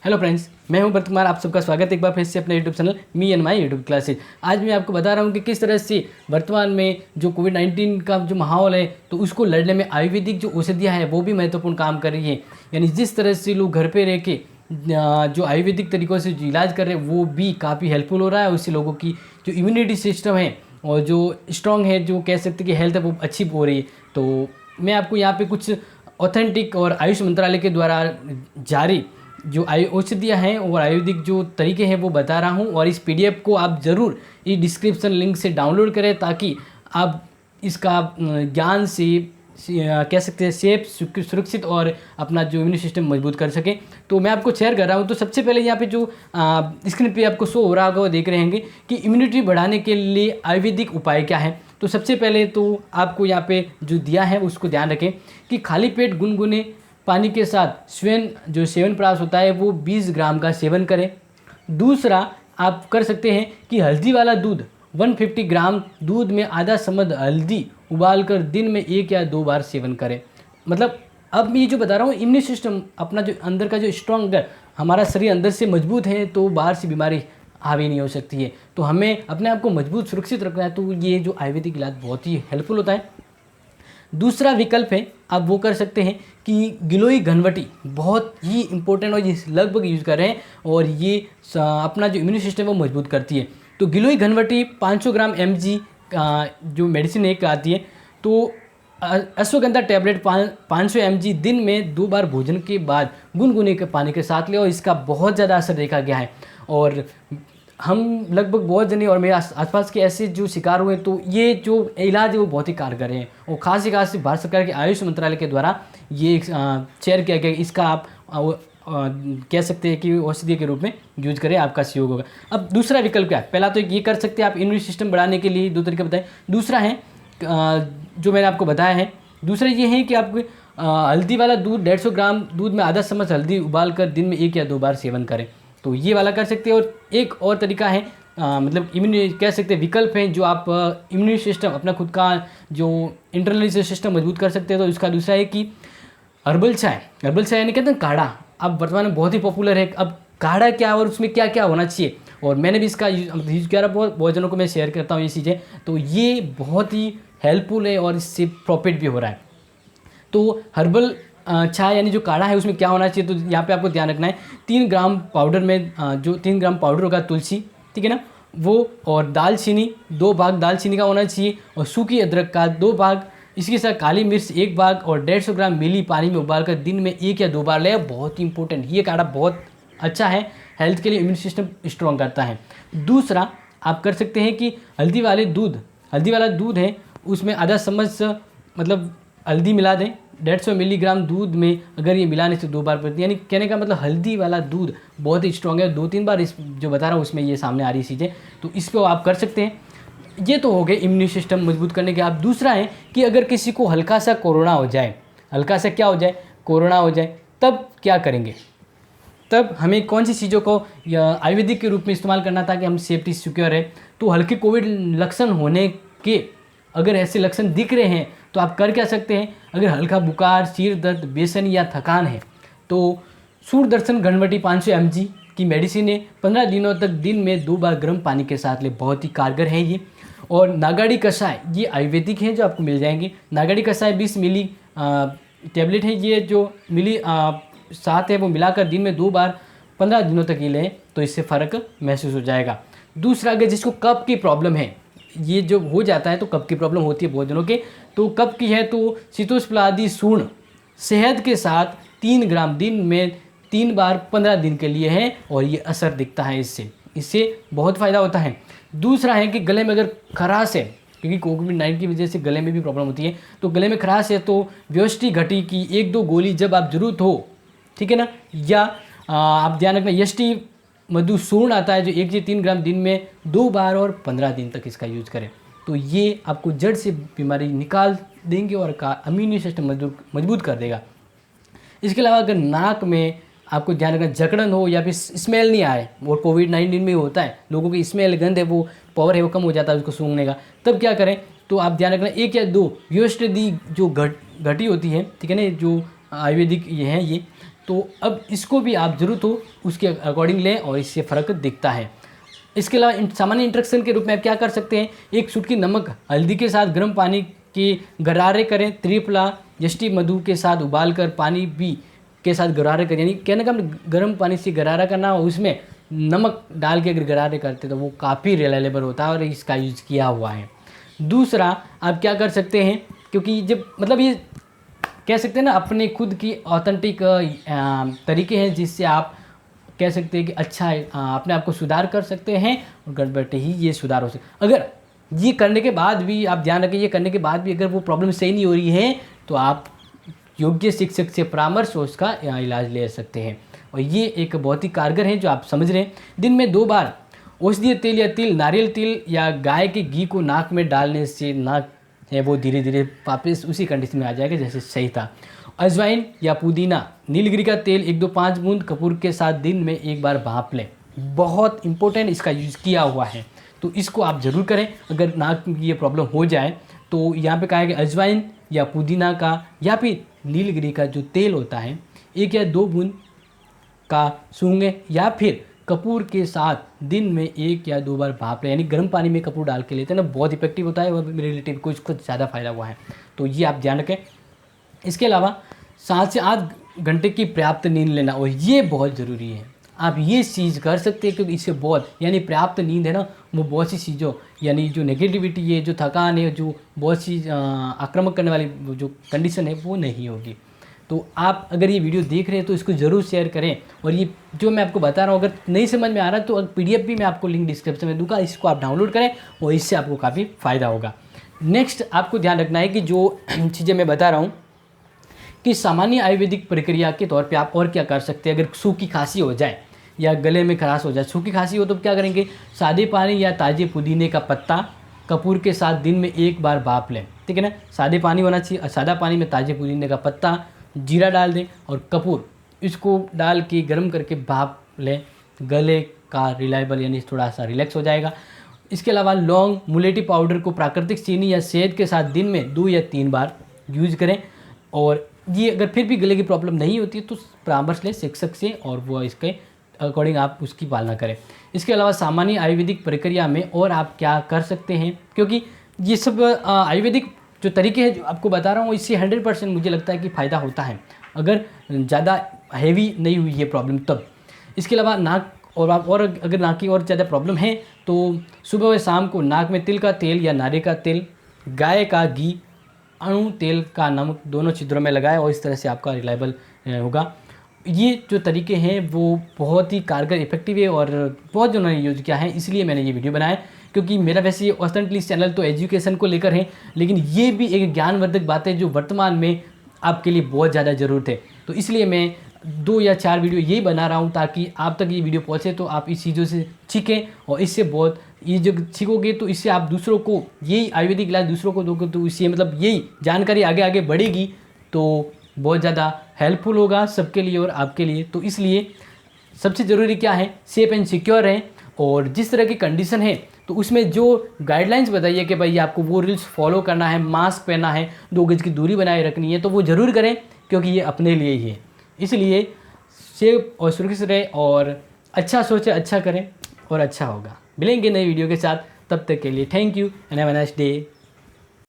Hello friends, मैं हूं भरत कुमार। आप सबका स्वागत है एक बार फिर से अपने YouTube channel me and my YouTube classes. आज मैं आपको बता रहा हूं कि किस तरह से वर्तमान में जो कोविड-19 का जो माहौल है तो उसको लड़ने में आयुर्वेदिक जो औषधियां हैं वो भी महत्वपूर्ण काम कर रही है। यानी जिस तरह से लोग घर पे रह के जो आयुर्वेदिक तरीक़ों से जो इलाज कर रहे हैं वो भी काफ़ी हेल्पफुल हो रहा है। उससे लोगों की जो इम्यूनिटी सिस्टम है और जो स्ट्रॉन्ग है, जो कह सकते हैं कि हेल्थ है, वो अच्छी हो रही है। तो मैं आपको यहाँ पे कुछ ऑथेंटिक और आयुष मंत्रालय के द्वारा जारी जो औषधियाँ हैं और आयुर्वेदिक जो तरीके हैं वो बता रहा हूँ। और इस पीडीएफ को आप ज़रूर इस डिस्क्रिप्शन लिंक से डाउनलोड करें ताकि आप इसका ज्ञान से कह सकते हैं सेफ, सुरक्षित और अपना जो इम्यून सिस्टम मजबूत कर सकें। तो मैं आपको शेयर कर रहा हूँ। तो सबसे पहले यहाँ पे जो स्क्रीन पे आपको शो हो रहा होगा वो देख रहे होंगे कि इम्यूनिटी बढ़ाने के लिए आयुर्वेदिक उपाय क्या है। तो सबसे पहले तो आपको यहाँ पे जो दिया है उसको ध्यान रखें कि खाली पेट गुनगुने पानी के साथ जो च्यवनप्राश होता है वो 20 ग्राम का सेवन करें। दूसरा आप कर सकते हैं कि हल्दी वाला दूध 150 ग्राम दूध में आधा चम्मच हल्दी उबालकर दिन में 1 या 2 बार सेवन करें। मतलब अब ये जो बता रहा हूँ, इम्यून सिस्टम अपना जो अंदर का जो स्ट्रॉन्ग है, हमारा शरीर अंदर से मजबूत है तो बाहर से बीमारी हावी नहीं हो सकती है। तो हमें अपने आप को मजबूत सुरक्षित रखना है तो ये जो आयुर्वेदिक इलाज बहुत ही हेल्पफुल होता है। दूसरा विकल्प है, आप वो कर सकते हैं कि गिलोय घनवटी बहुत ही इंपॉर्टेंट और ये लगभग यूज़ कर रहे हैं और ये अपना जो इम्यून सिस्टम है वो मजबूत करती है। तो गिलोय घनवटी 500 ग्राम mg जो मेडिसिन एक आती है। तो अश्वगंधा टैबलेट 500 mg दिन में 2 बार भोजन के बाद गुनगुने के पानी के साथ ले और इसका बहुत ज़्यादा असर देखा गया है। और हम लगभग बहुत जने और मेरे आसपास के ऐसे जो शिकार हुए तो ये जो इलाज है वो बहुत ही कारगर है और खास भारत सरकार के आयुष मंत्रालय के द्वारा ये शेयर किया गया। इसका आप कह सकते हैं कि औषधि के रूप में यूज करें, आपका सहयोग होगा। अब दूसरा विकल्प क्या है? पहला तो ये कर सकते हैं आप इम्यून सिस्टम बढ़ाने के लिए 2 तरीके बताएं। दूसरा है जो मैंने आपको बताया है, दूसरा ये है कि आप हल्दी वाला दूध 150 ग्राम दूध में आधा चम्मच हल्दी उबाल कर दिन में 1 या 2 बार सेवन करें। तो ये वाला कर सकते हैं। और एक और तरीका है मतलब इम्यून कह सकते हैं विकल्प है जो आप इम्यून सिस्टम अपना खुद का जो इंटरनल सिस्टम मजबूत कर सकते हैं। तो इसका दूसरा है कि हर्बल चाय यानी कहते हैं काढ़ा, अब वर्तमान में बहुत ही पॉपुलर है। अब काढ़ा क्या और उसमें क्या क्या होना चाहिए, और मैंने भी इसका यूज़ किया, बहुत जनों को मैं शेयर करता हूँ ये चीज़ें। तो ये बहुत ही हेल्पफुल है और इससे प्रॉफिट भी हो रहा है। तो हर्बल चाय यानी जो काढ़ा है उसमें क्या होना चाहिए, तो यहाँ पे आपको ध्यान रखना है 3 ग्राम पाउडर में जो 3 ग्राम पाउडर होगा तुलसी, ठीक है ना, वो, और दालचीनी 2 भाग दालचीनी का होना चाहिए और सूखी अदरक का 2 भाग, इसके साथ काली मिर्च 1 भाग और 150 ग्राम मिली पानी में उबालकर दिन में 1 या 2 बार ले। बहुत ही इंपॉर्टेंट, ये काढ़ा बहुत अच्छा है हेल्थ के लिए, इम्यून सिस्टम स्ट्रॉन्ग करता है। दूसरा आप कर सकते हैं कि हल्दी वाला दूध है उसमें आधा चम्मच मतलब हल्दी मिला दें 150 मिलीग्राम दूध में, अगर ये मिलाने से 2 बार पड़ती है। यानी कहने का मतलब हल्दी वाला दूध बहुत ही स्ट्रॉन्ग है, 2-3 बार इस जो बता रहा हूँ उसमें ये सामने आ रही चीज़ें, तो इस पर आप कर सकते हैं। ये तो हो गए इम्यून सिस्टम मजबूत करने के। आप दूसरा है कि अगर किसी को हल्का सा कोरोना हो जाए, कोरोना हो जाए तब क्या करेंगे, तब हमें कौन सी चीज़ों को आयुर्वेदिक के रूप में इस्तेमाल करना ताकि हम सेफ्टी सिक्योर है। तो हल्के कोविड लक्षण होने के अगर ऐसे लक्षण दिख रहे हैं तो आप कर क्या सकते हैं, अगर हल्का बुखार, सिर दर्द, बेचैनी या थकान है तो सूर्यदर्शन घनवटी 500 mg की मेडिसिन है, 15 दिनों तक दिन में 2 बार गर्म पानी के साथ ले, बहुत ही कारगर है ये। और नागाड़ी कषाय, ये आयुर्वेदिक है जो आपको मिल जाएंगे। नागाड़ी कषाय 20 मिली टैबलेट है, ये जो मिली साथ है वो मिलाकर दिन में 2 बार 15 दिनों तक ये लें तो इससे फ़र्क महसूस हो जाएगा। दूसरा, अगर जिसको कफ की प्रॉब्लम है, ये जो हो जाता है तो कफ की प्रॉब्लम होती है बहुत जनों के, तो कफ की है तो सीतोष्प्लादि चूर्ण शहद के साथ 3 ग्राम दिन में 3 बार 15 दिन के लिए है और ये असर दिखता है, इससे बहुत फ़ायदा होता है। दूसरा है कि गले में अगर खराश है, क्योंकि कोविड-19 की वजह से गले में भी प्रॉब्लम होती है, तो गले में खराश है तो व्यष्टि घटी की 1-2 गोली जब आप जरूरत हो, ठीक है ना, या आप ध्यान रखना यष्टि मधु चूर्ण आता है जो 1 से 3 ग्राम दिन में 2 बार और 15 दिन तक इसका यूज़ करें, तो ये आपको जड़ से बीमारी निकाल देंगे और इम्यून सिस्टम मजबूत कर देगा। इसके अलावा अगर नाक में आपको ध्यान रखना जकड़न हो या फिर स्मेल नहीं आए, और कोविड-19 में होता है लोगों की स्मेल गंध है, वो पावर है वो कम हो जाता है उसको सूंघने का, तब क्या करें, तो आप ध्यान रखना 1 या 2 व्योष्टि जो घटी होती है, ठीक है ना, जो आयुर्वेदिक ये है ये, तो अब इसको भी आप ज़रूरत हो उसके अकॉर्डिंग लें और इससे फ़र्क दिखता है। इसके अलावा सामान्य इंस्ट्रक्शन के रूप में आप क्या कर सकते हैं, एक चुटकी नमक हल्दी के साथ गर्म पानी के गरारे करें, त्रिफला जस्टी मधु के साथ उबाल कर पानी भी के साथ गरारे करें, यानी कहने का गर्म पानी से गरारा करना और उसमें नमक डाल के अगर गरारे करते तो वो काफ़ी रिलायबल होता है और इसका यूज़ किया हुआ है। दूसरा आप क्या कर सकते हैं, क्योंकि जब मतलब ये कह सकते हैं ना अपने खुद की ऑथेंटिक तरीके हैं जिससे आप कह सकते हैं कि अच्छा अपने आप को सुधार कर सकते हैं और घर बैठे ही ये सुधार हो सकता। अगर ये करने के बाद भी आप ध्यान रखें, ये करने के बाद भी अगर वो प्रॉब्लम सही नहीं हो रही है तो आप योग्य शिक्षक से परामर्श और उसका इलाज ले सकते हैं। और ये एक बहुत ही कारगर है जो आप समझ रहे हैं। दिन में 2 बार औषधीय तेल या तिल, नारियल तेल या गाय के घी को नाक में डालने से नाक है वो धीरे धीरे वापस उसी कंडीशन में आ जाएगा जैसे सही था। अजवाइन या पुदीना, नीलगिरी का तेल 1-2-5 बूंद कपूर के साथ दिन में 1 बार भाप लें। बहुत इंपॉर्टेंट इसका यूज़ किया हुआ है, तो इसको आप ज़रूर करें। अगर नाक की ये प्रॉब्लम हो जाए तो यहाँ पे कहा है कि अजवाइन या पुदीना का या फिर नीलगिरी का जो तेल होता है 1 या 2 बूंद का सूंघें या फिर कपूर के साथ दिन में 1 या 2 बार भाप लें, यानी गर्म पानी में कपूर डाल के लेते हैं ना, बहुत इफेक्टिव होता है और मेरे रिलेटिव को इसको ज़्यादा फायदा हुआ है, तो ये आप ध्यान रखें। इसके अलावा 7 से 8 घंटे की पर्याप्त नींद लेना, और ये बहुत ज़रूरी है। आप ये चीज़ कर सकते हैं क्योंकि इससे बहुत यानी पर्याप्त नींद है ना, वो बहुत सी चीज़ों यानी जो नेगेटिविटी है, जो थकान है, जो बहुत सी आक्रामक करने वाली जो कंडीशन है वो नहीं होगी। तो आप अगर ये वीडियो देख रहे हैं तो इसको ज़रूर शेयर करें। और ये जो मैं आपको बता रहा हूँ अगर नहीं समझ में आ रहा तो PDF भी मैं आपको लिंक डिस्क्रिप्शन में दूंगा, इसको आप डाउनलोड करें और इससे आपको काफ़ी फ़ायदा होगा। नेक्स्ट आपको ध्यान रखना है कि जो चीज़ें मैं बता रहा हूँ कि सामान्य आयुर्वेदिक प्रक्रिया के तौर पे आप और क्या कर सकते हैं। अगर सूखी खांसी हो जाए या गले में खराश हो जाए, सूखी खांसी हो तो क्या करेंगे, सादे पानी या ताजे पुदीने का पत्ता कपूर के साथ दिन में 1 बार भाप लें, ठीक है ना। सादे पानी होना चाहिए, सादा पानी में ताजे पुदीने का पत्ता, जीरा डाल दें और कपूर, इसको डाल के गर्म करके भाप लें, गले का रिलायबल यानी थोड़ा सा रिलैक्स हो जाएगा। इसके अलावा लौंग, मुलेठी पाउडर को प्राकृतिक चीनी या शहद के साथ दिन में 2 या 3 बार यूज़ करें। और ये अगर फिर भी गले की प्रॉब्लम नहीं होती है तो परामर्श लें शिक्षक से और वो इसके अकॉर्डिंग आप उसकी पालना करें। इसके अलावा सामान्य आयुर्वेदिक प्रक्रिया में और आप क्या कर सकते हैं, क्योंकि ये सब आयुर्वेदिक जो तरीके हैं जो आपको बता रहा हूँ इससे 100% मुझे लगता है कि फ़ायदा होता है अगर ज़्यादा हैवी नहीं हुई है प्रॉब्लम तब। इसके अलावा नाक और अगर नाक की और ज़्यादा प्रॉब्लम है तो सुबह व शाम को नाक में तिल का तेल या नारियल का तेल, गाय का घी, अणु तेल का नमक दोनों छिद्रों में लगाएं और इस तरह से आपका रिलायबल होगा। ये जो तरीके हैं वो बहुत ही कारगर इफेक्टिव है और बहुत जनों ने यूज़ किया है, इसलिए मैंने ये वीडियो बनाया। क्योंकि मेरा वैसे ये ऑथेंटिकली चैनल तो एजुकेशन को लेकर है, लेकिन ये भी एक ज्ञानवर्धक बात है जो वर्तमान में आपके लिए बहुत ज़्यादा ज़रूरत है। तो इसलिए मैं 2 या 4 वीडियो यही बना रहा हूँ ताकि आप तक ये वीडियो पहुँचे तो आप इस चीज़ों से सीखें और इससे बहुत ये जो सीखोगे तो इससे आप दूसरों को यही आयुर्वेदिक इलाज दूसरों को दोगे तो इससे मतलब यही जानकारी आगे आगे बढ़ेगी तो बहुत ज़्यादा हेल्पफुल होगा सबके लिए और आपके लिए। तो इसलिए सबसे ज़रूरी क्या है, सेफ एंड सिक्योर रहें और जिस तरह की कंडीशन है तो उसमें जो गाइडलाइंस बताइए कि भाई आपको वो रूल्स फॉलो करना है, मास्क पहनना है, 2 गज की दूरी बनाए रखनी है, तो वो ज़रूर करें क्योंकि ये अपने लिए ही है। इसलिए सेफ और सुरक्षित रहें और अच्छा सोचें, अच्छा करें और अच्छा होगा। मिलेंगे नई वीडियो के साथ, तब तक के लिए thank you and have a nice day.